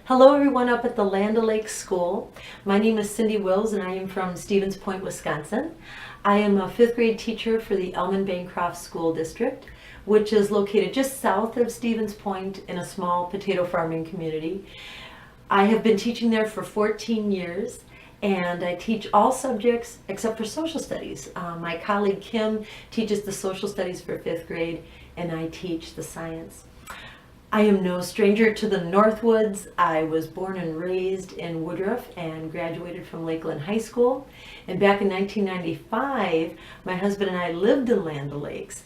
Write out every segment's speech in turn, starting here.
Hello everyone up at the Land O'Lakes School. My name is Cindy Wills and I am from Stevens Point, Wisconsin. I am a 5th grade teacher for the Elman-Bancroft School District, which is located just south of Stevens Point in a small potato farming community. I have been teaching there for 14 years and I teach all subjects except for social studies. My colleague Kim teaches the social studies for 5th grade and I teach the science. I am no stranger to the Northwoods. I was born and raised in Woodruff and graduated from Lakeland High School. And back in 1995, my husband and I lived in Land O'Lakes.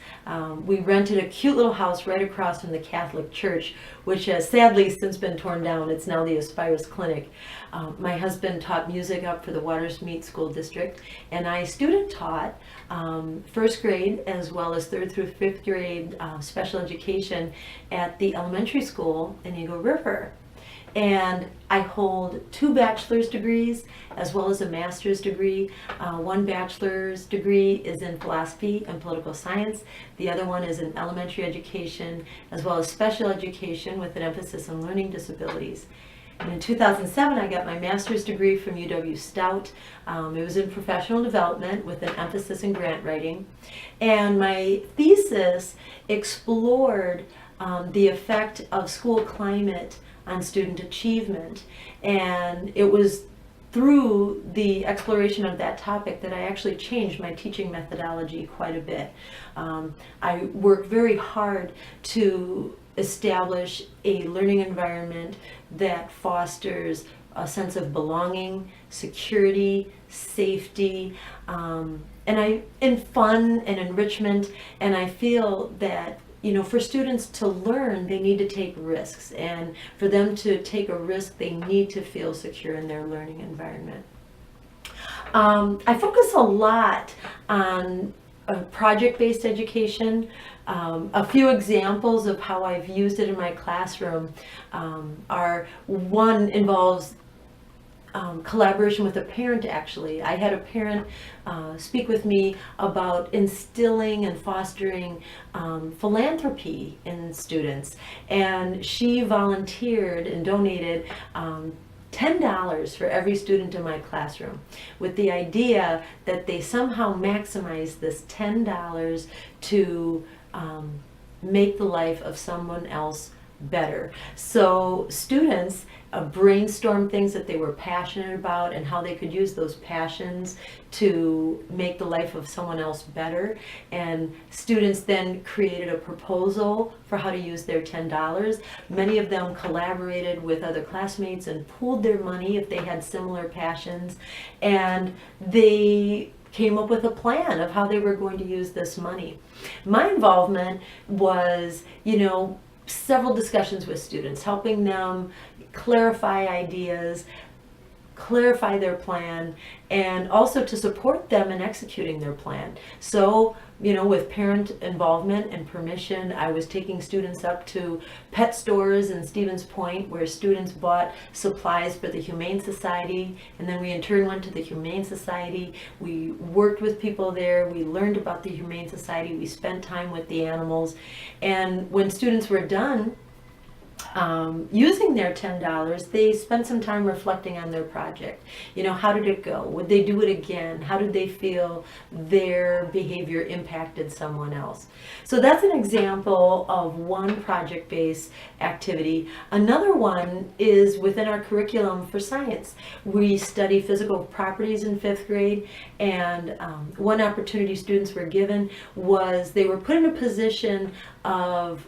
We rented a cute little house right across from the Catholic Church, which has sadly since been torn down. It's now the Aspirus Clinic. My husband taught music up for the Waters Meet School District, and I student taught 1st grade as well as 3rd through 5th grade special education at the elementary school in Eagle River. And I hold 2 bachelor's degrees as well as a master's degree. One bachelor's degree is in philosophy and political science. The other one is in elementary education as well as special education with an emphasis on learning disabilities. And in 2007, I got my master's degree from UW-Stout. It was in professional development with an emphasis in grant writing. And my thesis explored the effect of school climate on student achievement. And it was through the exploration of that topic that I actually changed my teaching methodology quite a bit. I worked very hard to establish a learning environment that fosters a sense of belonging, security, safety, and fun and enrichment. And I feel that for students to learn, they need to take risks. And for them to take a risk, they need to feel secure in their learning environment. I focus a lot on project-based education. A few examples of how I've used it in my classroom are, one involves collaboration with a parent. Actually, I had a parent speak with me about instilling and fostering philanthropy in students, and she volunteered and donated $10 for every student in my classroom, with the idea that they somehow maximize this $10 to make the life of someone else better. So students brainstorm things that they were passionate about and how they could use those passions to make the life of someone else better. And students then created a proposal for how to use their $10. Many of them collaborated with other classmates and pooled their money if they had similar passions. And they came up with a plan of how they were going to use this money. My involvement was, several discussions with students, helping them clarify ideas, clarify their plan, and also to support them in executing their plan. So, with parent involvement and permission, I was taking students up to pet stores in Stevens Point where students bought supplies for the Humane Society, and then we in turn went to the Humane Society. We worked with people there, we learned about the Humane Society, we spent time with the animals, and when students were done using their $10, they spent some time reflecting on their project. How did it go? Would they do it again? How did they feel their behavior impacted someone else? So that's an example of one project-based activity. Another one is within our curriculum for science. We study physical properties in 5th grade, and one opportunity students were given was they were put in a position of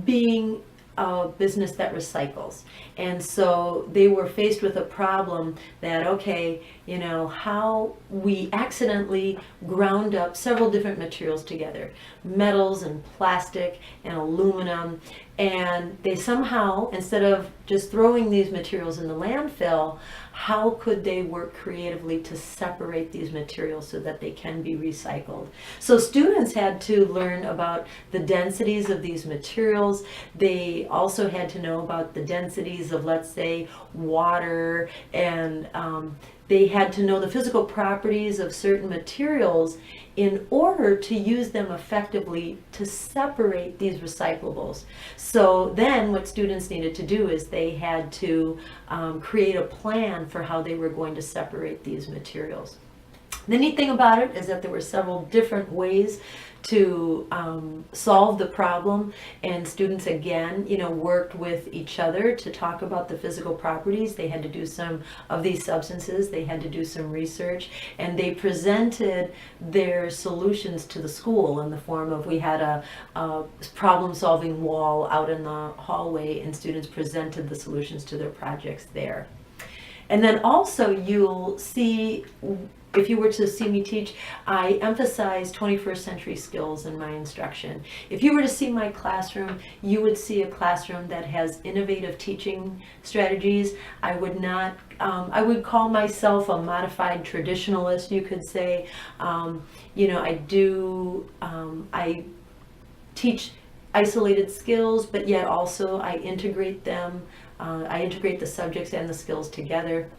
being a business that recycles. And so they were faced with a problem that, how we accidentally ground up several different materials together, metals and plastic and aluminum, and they somehow, instead of just throwing these materials in the landfill, how could they work creatively to separate these materials so that they can be recycled? So students had to learn about the densities of these materials. They also had to know about the densities of, let's say, water and they had to know the physical properties of certain materials in order to use them effectively to separate these recyclables. So then what students needed to do is they had to create a plan for how they were going to separate these materials. The neat thing about it is that there were several different ways to solve the problem, and students again, worked with each other to talk about the physical properties. They had to do some of these substances, they had to do some research, and they presented their solutions to the school in the form of, we had a problem-solving wall out in the hallway, and students presented the solutions to their projects there. And then also you'll see, if you were to see me teach, I emphasize 21st century skills in my instruction. If you were to see my classroom, you would see a classroom that has innovative teaching strategies. I would not, I would call myself a modified traditionalist, you could say. I teach isolated skills, but yet also I integrate them. I integrate the subjects and the skills together.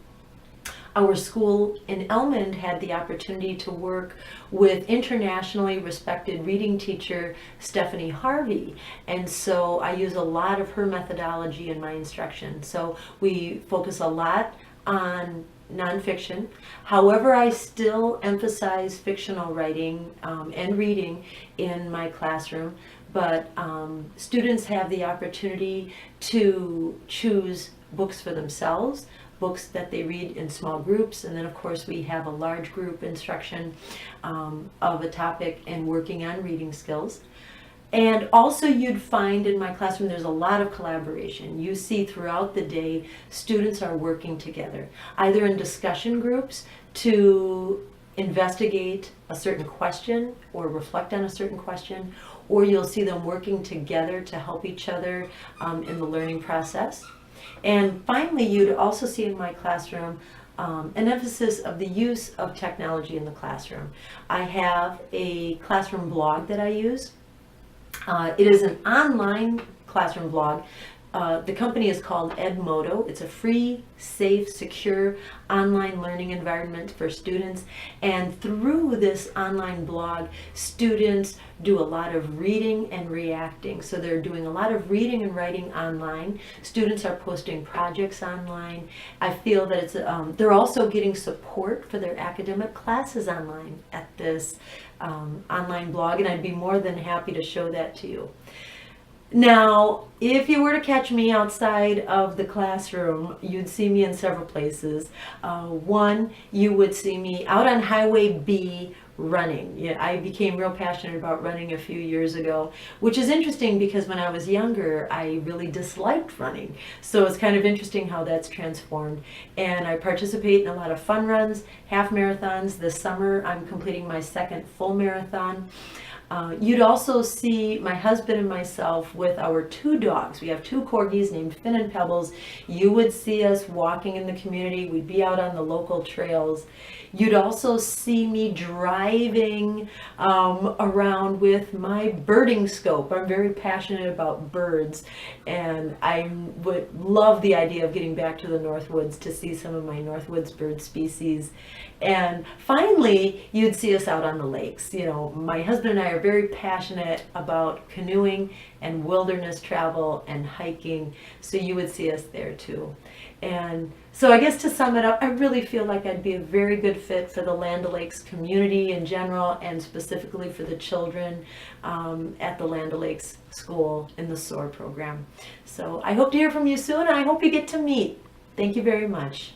Our school in Elmond had the opportunity to work with internationally respected reading teacher Stephanie Harvey, and so I use a lot of her methodology in my instruction. So we focus a lot on nonfiction. However, I still emphasize fictional writing and reading in my classroom, but students have the opportunity to choose books for themselves, books that they read in small groups, and then of course we have a large group instruction of a topic and working on reading skills. And also you'd find in my classroom there's a lot of collaboration. You see throughout the day students are working together, either in discussion groups to investigate a certain question or reflect on a certain question, or you'll see them working together to help each other in the learning process. And finally, you'd also see in my classroom an emphasis of the use of technology in the classroom. I have a classroom blog that I use. It is an online classroom blog. The company is called Edmodo. It's a free, safe, secure online learning environment for students. And through this online blog, students do a lot of reading and reacting. So they're doing a lot of reading and writing online. Students are posting projects online. I feel that it's they're also getting support for their academic classes online at this online blog, and I'd be more than happy to show that to you. Now, if you were to catch me outside of the classroom, you'd see me in several places. One, you would see me out on Highway B running. Yeah, I became real passionate about running a few years ago, which is interesting because when I was younger, I really disliked running. So it's kind of interesting how that's transformed. And I participate in a lot of fun runs, half marathons. This summer, I'm completing my second full marathon. You'd also see my husband and myself with our two dogs. We have two corgis named Finn and Pebbles. You would see us walking in the community. We'd be out on the local trails. You'd also see me driving around with my birding scope. I'm very passionate about birds, and I would love the idea of getting back to the Northwoods to see some of my Northwoods bird species. And finally, you'd see us out on the lakes. You know, my husband and I are very passionate about canoeing and wilderness travel and hiking, so you would see us there too. And so I guess to sum it up, I really feel like I'd be a very good fit for the Land O'Lakes community in general, and specifically for the children at the Land O'Lakes School in the SOAR program. So I hope to hear from you soon, and I hope you get to meet. Thank you very much.